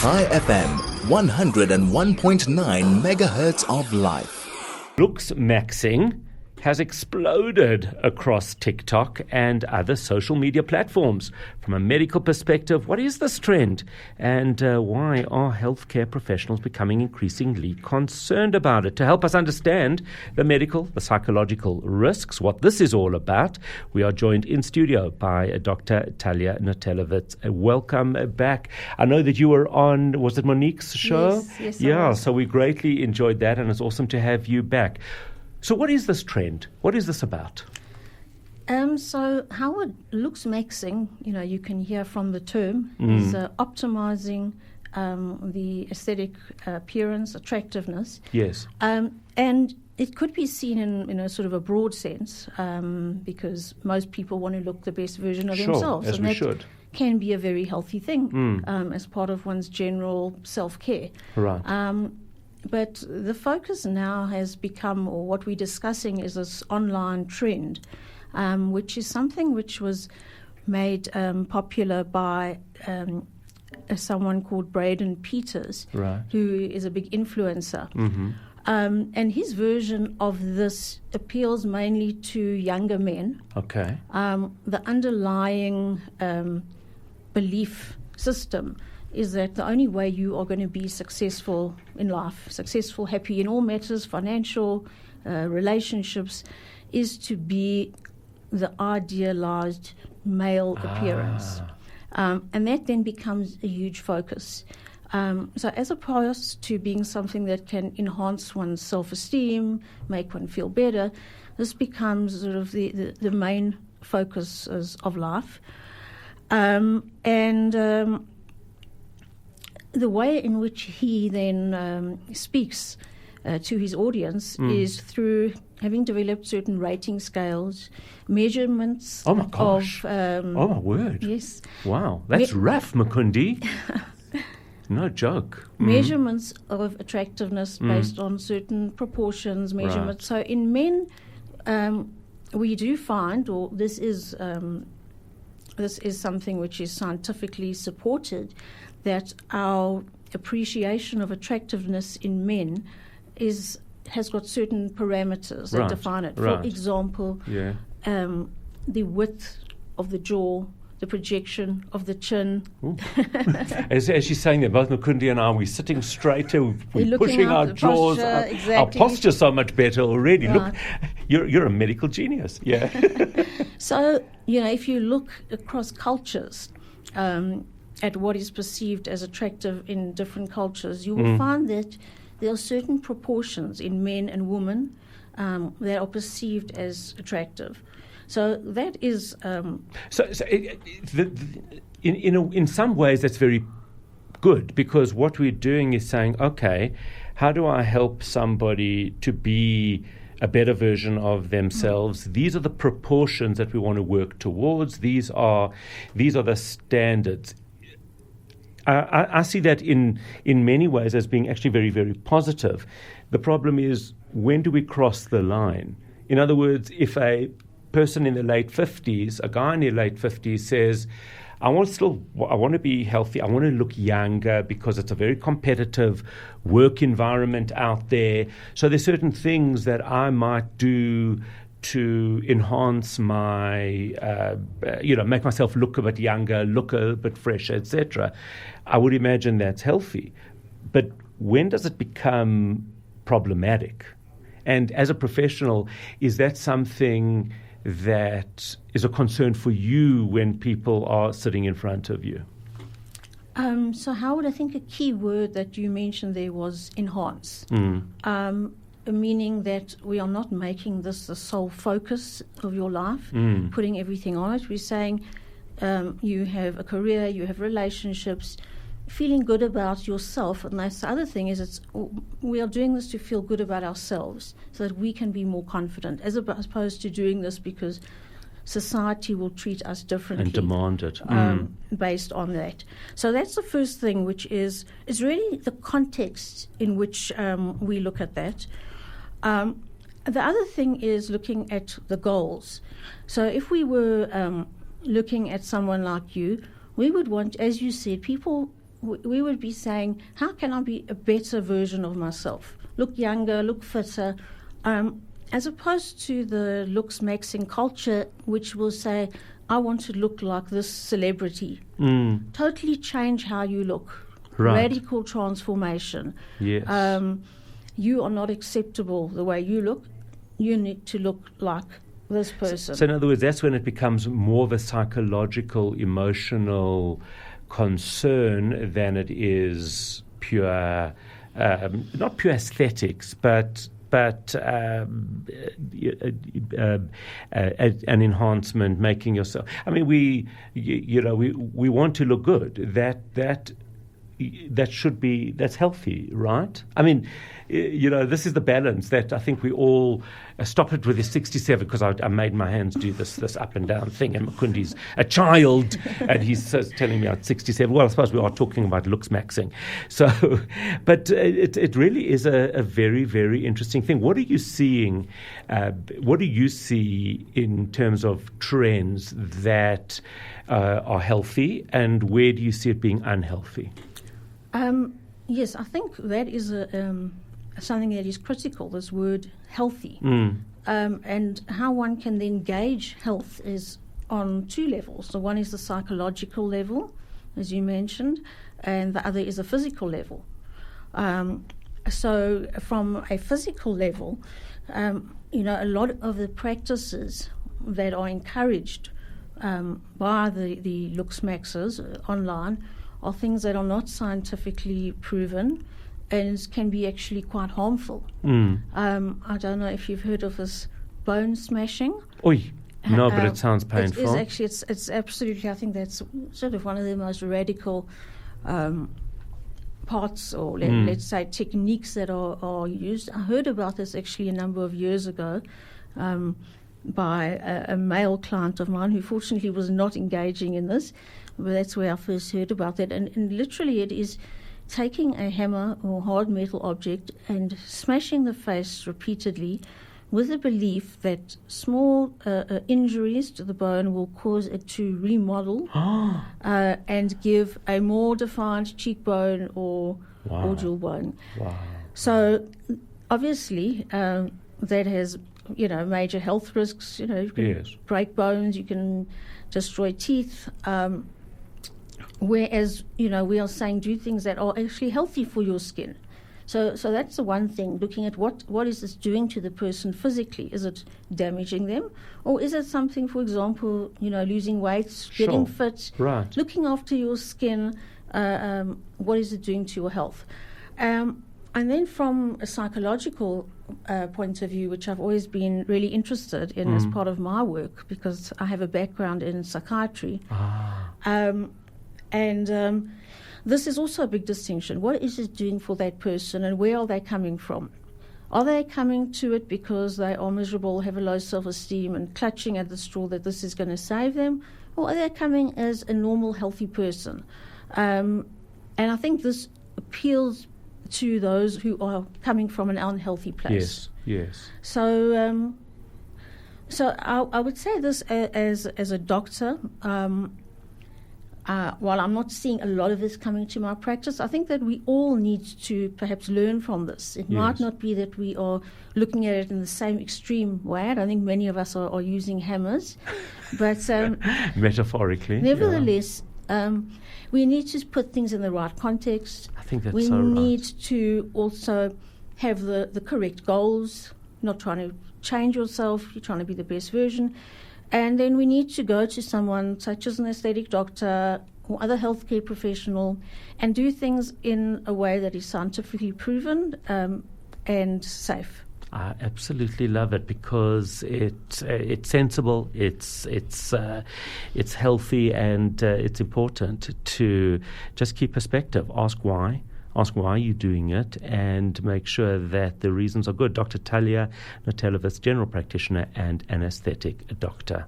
High FM, 101.9 megahertz of life. Looksmaxxing has exploded across TikTok and other social media platforms. From a medical perspective, what is this trend? And why are healthcare professionals becoming increasingly concerned about it? To help us understand the medical, the psychological risks, what this is all about, we are joined in studio by Dr. Talia Notelovitz. Welcome back. I know that you were on, was it Monique's show? Yes. Yeah, so we greatly enjoyed that, and it's awesome to have you back. So what is this trend? What is this about? So how it looksmaxxing, you can hear from the term, is optimizing the aesthetic appearance, attractiveness. Yes. And it could be seen in a sort of a broad sense because most people want to look the best version of themselves. As and we that should. Can be a very healthy thing as part of one's general self-care. Right. But the focus now has become, or what we're discussing is this online trend, which is something which was made popular by someone called Braden Peters, Right. who is a big influencer. Mm-hmm. And his version of this appeals mainly to younger men. Okay. The underlying belief system is that the only way you are going to be successful in life, successful, happy in all matters, financial, relationships, is to be the idealized male appearance. And that then becomes a huge focus. So as opposed to being something that can enhance one's self-esteem, make one feel better, this becomes sort of the main focus of life. The way in which he then speaks to his audience is through having developed certain rating scales, measurements. Oh my gosh. Of, oh my word. Yes. Wow. That's rough, Mukundi. No joke. Measurements of attractiveness based on certain proportions, measurements. Right. So in men, we do find, or this is something which is scientifically supported, that our appreciation of attractiveness in men has got certain parameters that define it. Right. For example, the width of the jaw, the projection of the chin. As she's saying that, both Mukundi and I, we're sitting straight, we're pushing our jaws up. Exactly. Our posture's so much better already. Right. Look, you're a medical genius. Yeah. So, if you look across cultures, at what is perceived as attractive in different cultures, you will find that there are certain proportions in men and women that are perceived as attractive. So that is... in some ways that's very good, because what we're doing is saying, okay, how do I help somebody to be a better version of themselves? These are the proportions that we want to work towards. These are the standards. I see that in many ways as being actually very, very positive. The problem is, when do we cross the line? In other words, if a person in the late 50s, a guy in the late 50s says, I want to be healthy, I want to look younger because it's a very competitive work environment out there. So there's certain things that I might do to enhance my, make myself look a bit younger, look a bit fresher, etc. I would imagine that's healthy. But when does it become problematic? And as a professional, is that something that is a concern for you when people are sitting in front of you? So Howard, I think a key word that you mentioned there was enhance. Meaning that we are not making this the sole focus of your life, putting everything on it. We're saying you have a career, you have relationships, feeling good about yourself. And that's the other thing is we are doing this to feel good about ourselves so that we can be more confident, as opposed to doing this because society will treat us differently. And demand it. Based on that. So that's the first thing, which is really the context in which we look at that. The other thing is looking at the goals. So if we were looking at someone like you, we would want, as you said, people we would be saying, how can I be a better version of myself? Look younger, look fitter, as opposed to the looksmaxxing culture, which will say, I want to look like this celebrity. Totally change how you look. Right. Radical transformation. Yes. You are not acceptable the way you look. You need to look like this person. So in other words, that's when it becomes more of a psychological, emotional concern than it is pure, not pure aesthetics, but an enhancement, making yourself. I mean, we want to look good. That's healthy, right? I mean, this is the balance that I think we all stop it with the 67, because I made my hands do this up and down thing, and Makundi's a child and he's telling me I'm 67. Well, I suppose we are talking about looksmaxxing. So, but it really is a very, very interesting thing. What are you seeing? What do you see in terms of trends that are healthy, and where do you see it being unhealthy? Yes, I think that is something that is critical, this word healthy. And how one can then gauge health is on two levels. So one is the psychological level, as you mentioned, and the other is a physical level. So from a physical level, a lot of the practices that are encouraged by the looksmaxxers online are things that are not scientifically proven and can be actually quite harmful. I don't know if you've heard of this bone smashing. Oy. No, but it sounds painful. It is actually, it's absolutely, I think that's sort of one of the most radical parts, or let's say techniques that are used. I heard about this actually a number of years ago by a male client of mine who fortunately was not engaging in this. But that's where I first heard about that. And literally it is taking a hammer or hard metal object and smashing the face repeatedly with the belief that small injuries to the bone will cause it to remodel and give a more defined cheekbone or jawbone. Wow. So obviously that has major health risks. You can break bones, you can destroy teeth. Whereas, we are saying do things that are actually healthy for your skin. So that's the one thing, looking at what is this doing to the person physically. Is it damaging them? Or is it something, for example, losing weight, getting fit, looking after your skin, what is it doing to your health? And then from a psychological point of view, which I've always been really interested in as part of my work, because I have a background in psychiatry. And this is also a big distinction. What is it doing for that person, and where are they coming from? Are they coming to it because they are miserable, have a low self-esteem, and clutching at the straw that this is going to save them? Or are they coming as a normal, healthy person? And I think this appeals to those who are coming from an unhealthy place. Yes. So I would say this as a doctor. While I'm not seeing a lot of this coming to my practice, I think that we all need to perhaps learn from this. It might not be that we are looking at it in the same extreme way. I don't think many of us are using hammers. But metaphorically. Nevertheless, we need to put things in the right context. I think that's we so right. We need to also have the correct goals, not trying to change yourself, you're trying to be the best version. And then we need to go to someone such as an aesthetic doctor or other healthcare professional and do things in a way that is scientifically proven and safe. I absolutely love it because it's sensible, it's healthy, and it's important to just keep perspective. Ask why you're doing it, and make sure that the reasons are good. Dr. Talia Notelovitz, general practitioner and an aesthetic doctor.